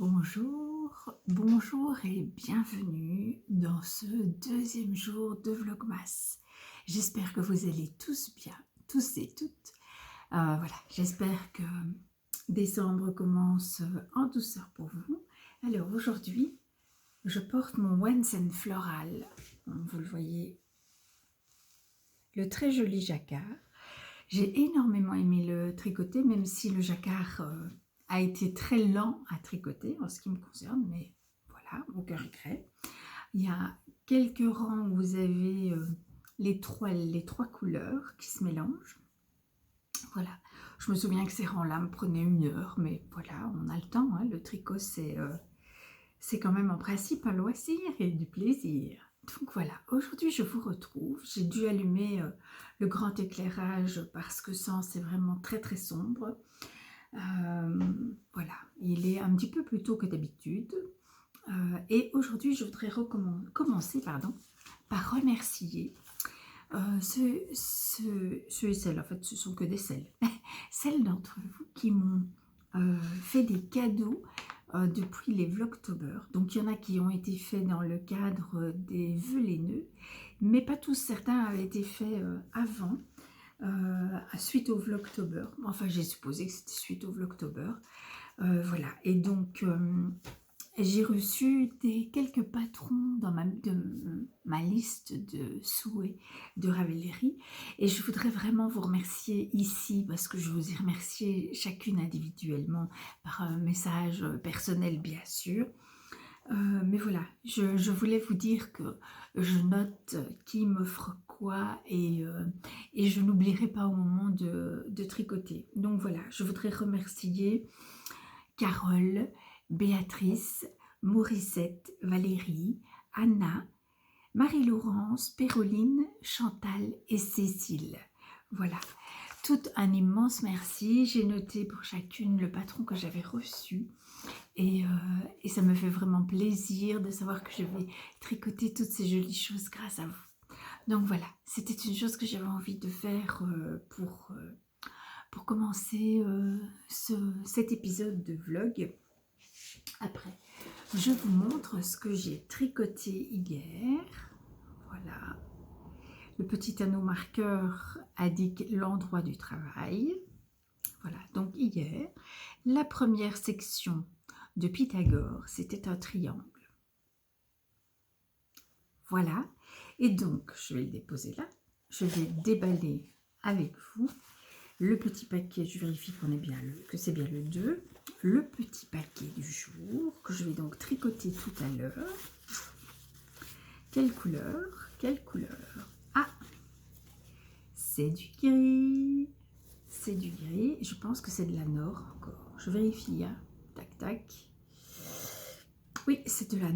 Bonjour, bonjour et bienvenue dans ce deuxième jour de Vlogmas. J'espère que vous allez tous bien, tous et toutes. Voilà, j'espère que décembre commence en douceur pour vous. Alors aujourd'hui, je porte mon Wensen floral. Vous le voyez, le très joli jacquard. J'ai énormément aimé le tricoter, même si le jacquard a été très lent à tricoter en ce qui me concerne, mais voilà, aucun regret. Il y a quelques rangs où vous avez les trois couleurs qui se mélangent. Voilà, je me souviens que ces rangs-là me prenaient 1 heure, mais voilà, on a le temps, hein. Le tricot, c'est quand même en principe un loisir et du plaisir. Donc voilà, aujourd'hui je vous retrouve. J'ai dû allumer le grand éclairage parce que sans c'est vraiment très très sombre. Voilà, il est un petit peu plus tôt que d'habitude. Et aujourd'hui je voudrais commencer par remercier ceux et celles, en fait ce sont que des celles, celles d'entre vous qui m'ont fait des cadeaux depuis les Vlogtober. Donc il y en a qui ont été faits dans le cadre des vœux laineux, mais pas tous, certains avaient été faits avant, suite au Vlogtober. Enfin j'ai supposé que c'était suite au Vlogtober. Voilà, et donc j'ai reçu quelques patrons dans ma liste de souhaits de Ravelry et je voudrais vraiment vous remercier ici parce que je vous ai remercié chacune individuellement par un message personnel bien sûr. Mais voilà, je voulais vous dire que je note qui m'offre quoi et je n'oublierai pas au moment de tricoter. Donc voilà, je voudrais remercier Carole, Béatrice, Morissette, Valérie, Anna, Marie-Laurence, Péroline, Chantal et Cécile. Voilà, tout un immense merci. J'ai noté pour chacune le patron que j'avais reçu et ça me fait vraiment plaisir de savoir que je vais tricoter toutes ces jolies choses grâce à vous. Donc voilà, c'était une chose que j'avais envie de faire pour commencer cet épisode de vlog. Après, je vous montre ce que j'ai tricoté hier. Voilà. Le petit anneau marqueur indique l'endroit du travail. Voilà, donc hier, la première section de Pythagore, c'était un triangle. Voilà, et donc, je vais le déposer là. Je vais déballer avec vous le petit paquet, je vérifie que c'est bien le 2, le petit paquet du jour, que je vais donc tricoter tout à l'heure. Quelle couleur? Quelle couleur? Ah, c'est du gris. C'est du gris, je pense que c'est de la Nord encore. Je vérifie, hein. Tac, tac. Oui, c'est de la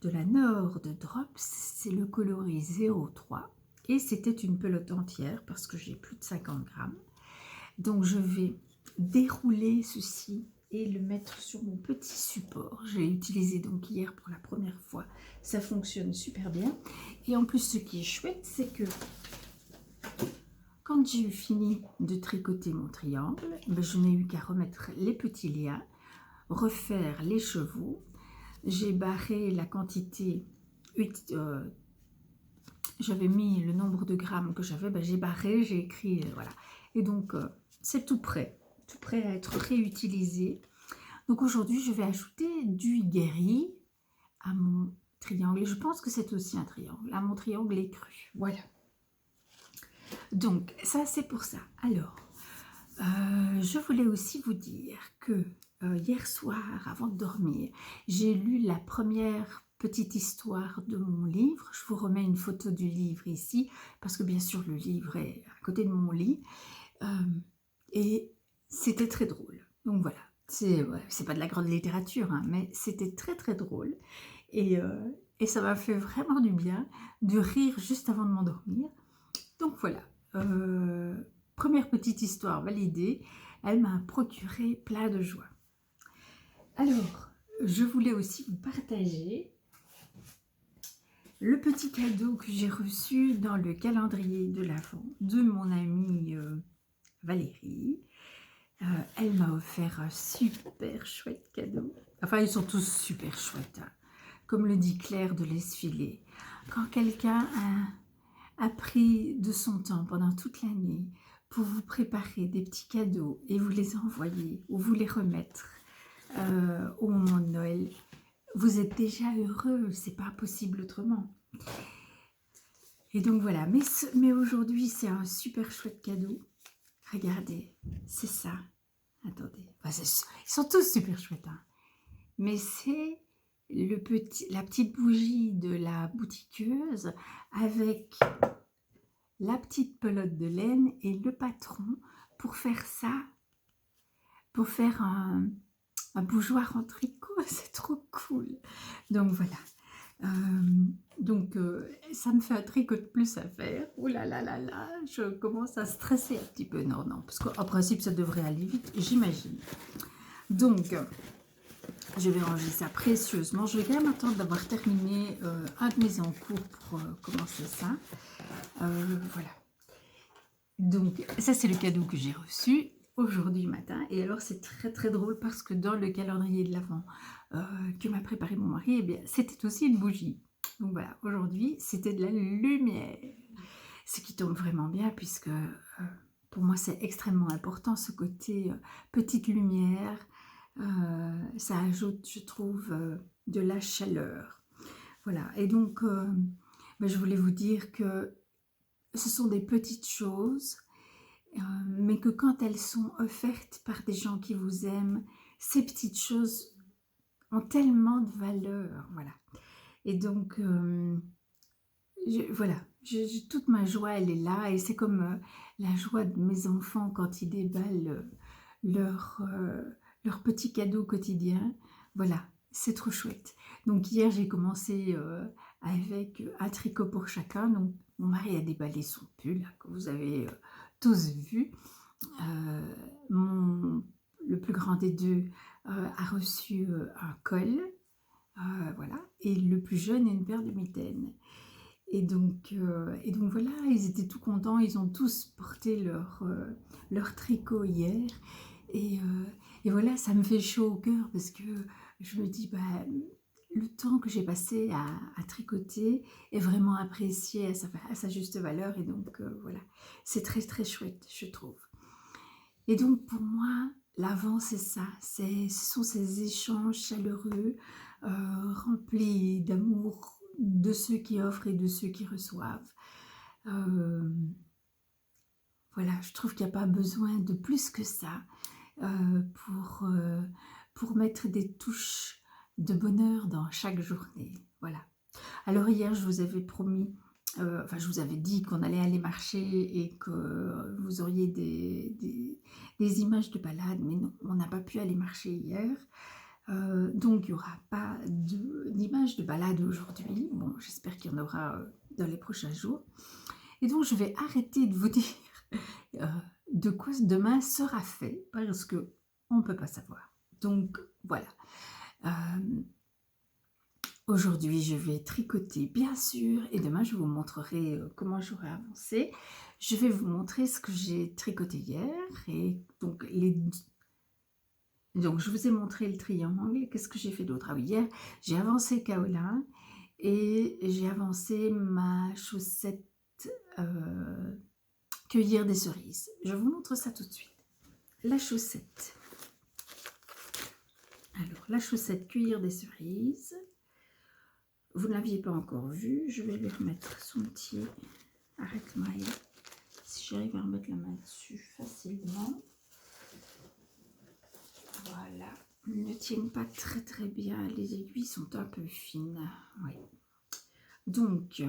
de la Nord de Drops, c'est le coloris 03. Et c'était une pelote entière parce que j'ai plus de 50 grammes. Donc je vais dérouler ceci et le mettre sur mon petit support. Je l'ai utilisé donc hier pour la première fois. Ça fonctionne super bien. Et en plus, ce qui est chouette, c'est que quand j'ai eu fini de tricoter mon triangle, je n'ai eu qu'à remettre les petits liens, refaire les chevaux. J'ai barré la quantité, j'avais mis le nombre de grammes que j'avais, j'ai barré, j'ai écrit, voilà. Et donc, c'est tout prêt à être réutilisé. Donc aujourd'hui, je vais ajouter du guéri à mon triangle. Et je pense que c'est aussi un triangle, à mon triangle écru. Voilà. Donc, ça, c'est pour ça. Alors, je voulais aussi vous dire que hier soir, avant de dormir, j'ai lu la première petite histoire de mon livre. Je vous remets une photo du livre ici, parce que bien sûr, le livre est à côté de mon lit. Et c'était très drôle. Donc voilà, c'est pas de la grande littérature, hein, mais c'était très très drôle. Et ça m'a fait vraiment du bien de rire juste avant de m'endormir. Donc voilà, première petite histoire validée, elle m'a procuré plein de joie. Alors, je voulais aussi vous partager le petit cadeau que j'ai reçu dans le calendrier de l'Avent de mon amie Valérie. Elle m'a offert un super chouette cadeau. Enfin, ils sont tous super chouettes, hein. Comme le dit Claire de l'Esfilé. Quand quelqu'un a pris de son temps pendant toute l'année pour vous préparer des petits cadeaux et vous les envoyer ou vous les remettre au moment de Noël, vous êtes déjà heureux, c'est pas possible autrement. Et donc voilà, mais aujourd'hui c'est un super chouette cadeau. Regardez, c'est ça. Attendez, enfin, ils sont tous super chouettes, hein. Mais c'est la petite bougie de la boutiqueuse avec la petite pelote de laine et le patron pour faire ça, pour faire un bougeoir en tricot. C'est trop cool. Donc voilà. Ça me fait un tricot de plus à faire. Ouh là là là là, je commence à stresser un petit peu. Non, non, parce qu'en principe, ça devrait aller vite, j'imagine. Donc, je vais ranger ça précieusement. Je vais quand même attendre d'avoir terminé un de mes encours pour commencer ça. Voilà. Donc, ça, c'est le cadeau que j'ai reçu aujourd'hui matin. Et alors, c'est très, très drôle parce que dans le calendrier de l'Avent que m'a préparé mon mari, eh bien, c'était aussi une bougie. Donc voilà, aujourd'hui, c'était de la lumière. Ce qui tombe vraiment bien puisque pour moi, c'est extrêmement important, ce côté petite lumière. Ça ajoute, je trouve, de la chaleur. Voilà, et donc, je voulais vous dire que ce sont des petites choses, mais que quand elles sont offertes par des gens qui vous aiment, ces petites choses ont tellement de valeur, voilà. Et donc, voilà, toute ma joie, elle est là, et c'est comme la joie de mes enfants quand ils déballent leur petit cadeau quotidien. Voilà, c'est trop chouette. Donc hier, j'ai commencé avec un tricot pour chacun. Donc mon mari a déballé son pull, là, que vous avez tous vu. Le plus grand des deux a reçu un col, voilà, et le plus jeune une paire de mitaines. Et donc voilà, ils étaient tout contents, ils ont tous porté leur tricot hier. Et voilà, ça me fait chaud au cœur parce que je me dis, le temps que j'ai passé à tricoter est vraiment apprécié à sa juste valeur. Et donc voilà, c'est très très chouette, je trouve. Et donc pour moi, l'Avent, c'est ça, ce sont ces échanges chaleureux, remplis d'amour de ceux qui offrent et de ceux qui reçoivent. Voilà, je trouve qu'il n'y a pas besoin de plus que ça pour mettre des touches de bonheur dans chaque journée. Voilà. Alors hier, je vous avais promis, je vous avais dit qu'on allait aller marcher et que vous auriez des images de balade, mais non, on n'a pas pu aller marcher hier. Donc il n'y aura pas d'images de balade aujourd'hui. Bon, j'espère qu'il y en aura dans les prochains jours. Et donc je vais arrêter de vous dire de quoi demain sera fait, parce que on ne peut pas savoir. Donc voilà. Aujourd'hui, je vais tricoter, bien sûr, et demain, je vous montrerai comment j'aurai avancé. Je vais vous montrer ce que j'ai tricoté hier. Et donc, je vous ai montré le triangle. Qu'est-ce que j'ai fait d'autre? Ah oui, hier, j'ai avancé kaolin et j'ai avancé ma chaussette cueillir des cerises. Je vous montre ça tout de suite. La chaussette. Alors, la chaussette cueillir des cerises. Vous ne l'aviez pas encore vu, je vais lui remettre son petit arrête-maille. Si j'arrive à remettre la main dessus facilement. Voilà. Ils ne tiennent pas très très bien. Les aiguilles sont un peu fines. Oui. Donc,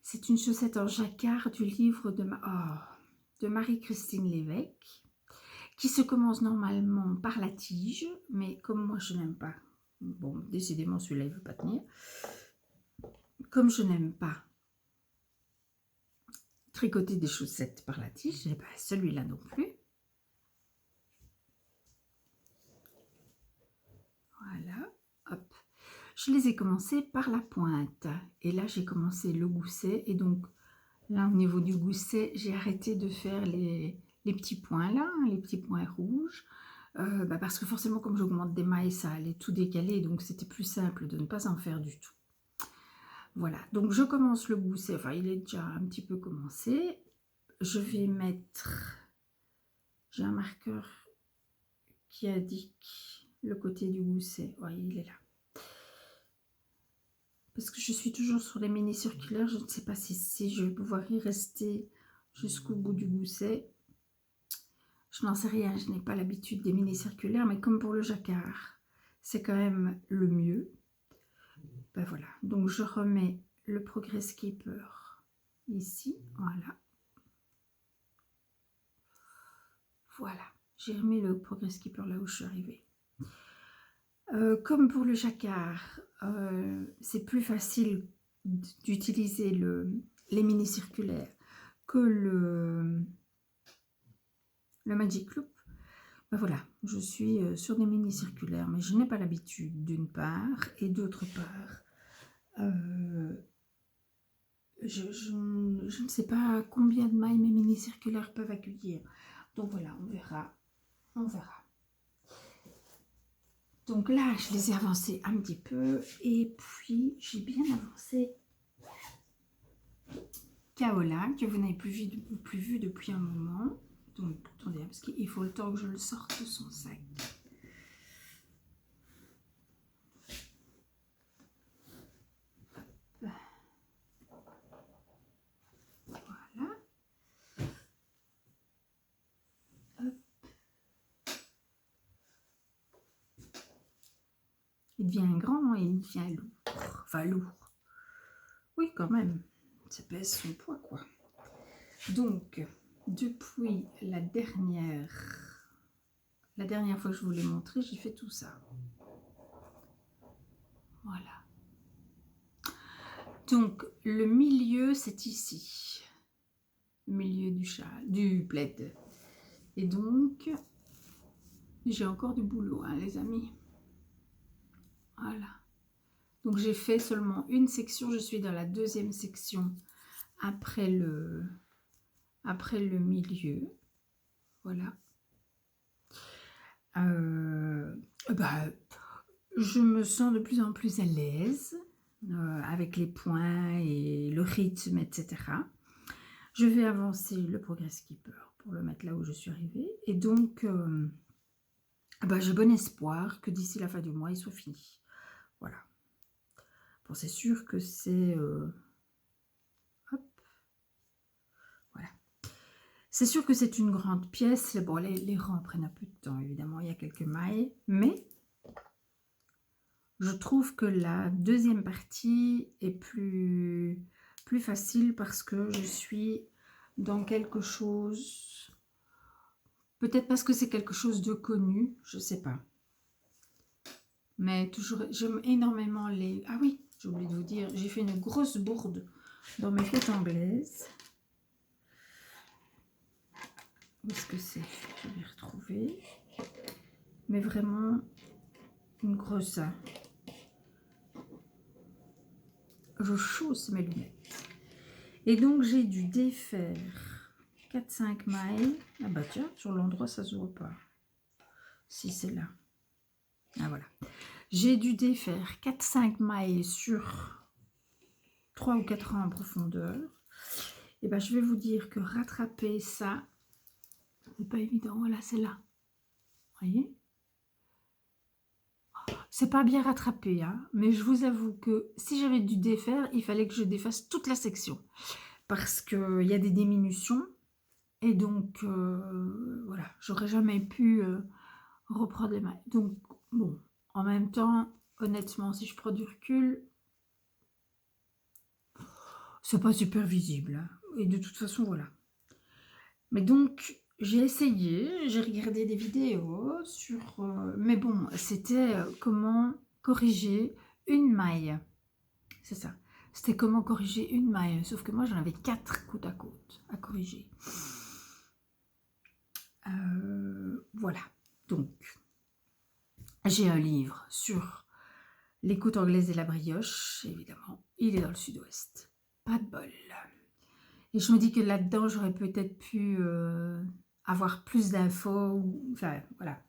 c'est une chaussette en jacquard du livre de Marie-Christine Lévesque, qui se commence normalement par la tige, mais comme moi je n'aime pas, bon, décidément celui-là il ne veut pas tenir, comme je n'aime pas tricoter des chaussettes par la tige, et celui-là non plus. Voilà, hop. Je les ai commencés par la pointe, et là j'ai commencé le gousset, et donc là au niveau du gousset, j'ai arrêté de faire les les petits points là, les petits points rouges, parce que forcément comme j'augmente des mailles, ça allait tout décaler, donc c'était plus simple de ne pas en faire du tout. Voilà, donc je commence le gousset, enfin il est déjà un petit peu commencé. Je vais mettre, j'ai un marqueur qui indique le côté du gousset, voyez, il est là. Parce que je suis toujours sur les mini circulaires, je ne sais pas si je vais pouvoir y rester jusqu'au bout du gousset. Je n'en sais rien, je n'ai pas l'habitude des mini circulaires, mais comme pour le jacquard, c'est quand même le mieux. Ben voilà, donc je remets le Progress Keeper ici, voilà. Voilà, j'ai remis le Progress Keeper là où je suis arrivée. Comme pour le jacquard, c'est plus facile d'utiliser les mini circulaires que le Magic Loop. Ben voilà, je suis sur des mini circulaires, mais je n'ai pas l'habitude d'une part, et d'autre part, je ne sais pas combien de mailles mes mini circulaires peuvent accueillir. Donc voilà, on verra. On verra. Donc là, je les ai avancés un petit peu. Et puis, j'ai bien avancé Kaola, que vous n'avez plus vu depuis un moment. Donc, attendez, parce qu'il faut le temps que je le sorte de son sac. Voilà. Hop. Il devient grand et il devient lourd. Enfin, lourd. Oui, quand même. Ça pèse son poids, quoi. Donc, depuis la dernière fois que je vous l'ai montré, j'ai fait tout ça. Voilà. Donc, le milieu, c'est ici. Le milieu du châle, du plaid. Et donc, j'ai encore du boulot, hein, les amis. Voilà. Donc, j'ai fait seulement une section. Je suis dans la deuxième section après le milieu. Voilà. Je me sens de plus en plus à l'aise avec les points et le rythme, etc. Je vais avancer le Progress Keeper pour le mettre là où je suis arrivée. Et donc, j'ai bon espoir que d'ici la fin du mois, il soit fini. Voilà. Bon, c'est sûr que c'est... voilà. C'est sûr que c'est une grande pièce. Bon, les rangs prennent un peu de temps, évidemment. Il y a quelques mailles. Mais je trouve que la deuxième partie est plus facile parce que je suis dans quelque chose... Peut-être parce que c'est quelque chose de connu, je ne sais pas. Mais toujours, j'aime énormément les... Ah oui, j'ai oublié de vous dire, j'ai fait une grosse bourde dans mes fêtes anglaises. Où est-ce que c'est? Je vais retrouver. Mais vraiment, une grosse... Je chausse mes lunettes. Et donc, j'ai dû défaire 4-5 mailles. Ah bah tiens, sur l'endroit, ça se voit pas. Si, c'est là. Ah voilà. J'ai dû défaire 4-5 mailles sur 3 ou 4 rangs en profondeur. Et ben, je vais vous dire que rattraper ça, c'est pas évident. Voilà, c'est là. Vous voyez? C'est pas bien rattrapé, hein, mais je vous avoue que si j'avais dû défaire, il fallait que je défasse toute la section. Parce qu'il y a des diminutions. Et donc, voilà, j'aurais jamais pu reprendre les mailles. Donc, bon, en même temps, honnêtement, si je prends du recul, c'est pas super visible. Hein. Et de toute façon, voilà. Mais donc, j'ai essayé, j'ai regardé des vidéos sur... mais bon, c'était comment corriger une maille. C'est ça. C'était comment corriger une maille. Sauf que moi, j'en avais 4 côte à côte à corriger. Voilà. Donc, j'ai un livre sur les côtes anglaises et la brioche, évidemment. Il est dans le sud-ouest. Pas de bol. Et je me dis que là-dedans, j'aurais peut-être pu avoir plus d'infos, enfin voilà.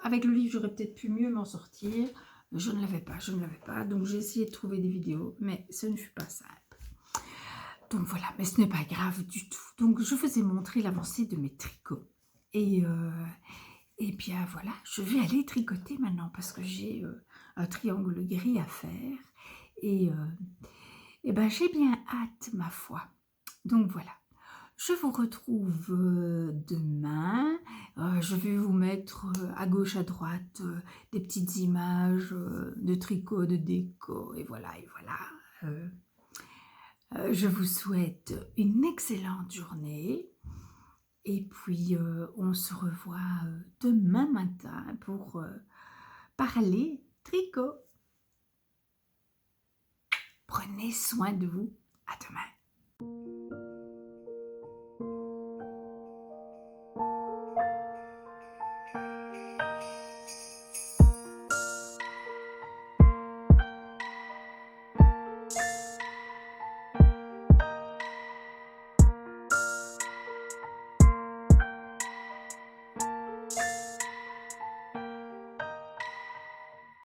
Avec le livre, j'aurais peut-être pu mieux m'en sortir. Je ne l'avais pas, donc j'ai essayé de trouver des vidéos, mais ce ne fut pas simple. Donc voilà, mais ce n'est pas grave du tout. Donc je vous ai montré l'avancée de mes tricots. Et bien voilà, je vais aller tricoter maintenant parce que j'ai un triangle gris à faire. Et ben j'ai bien hâte, ma foi. Donc voilà. Je vous retrouve demain. Je vais vous mettre à gauche, à droite des petites images de tricot, de déco. Et voilà, et voilà. Je vous souhaite une excellente journée. Et puis, on se revoit demain matin pour parler tricot. Prenez soin de vous. À demain.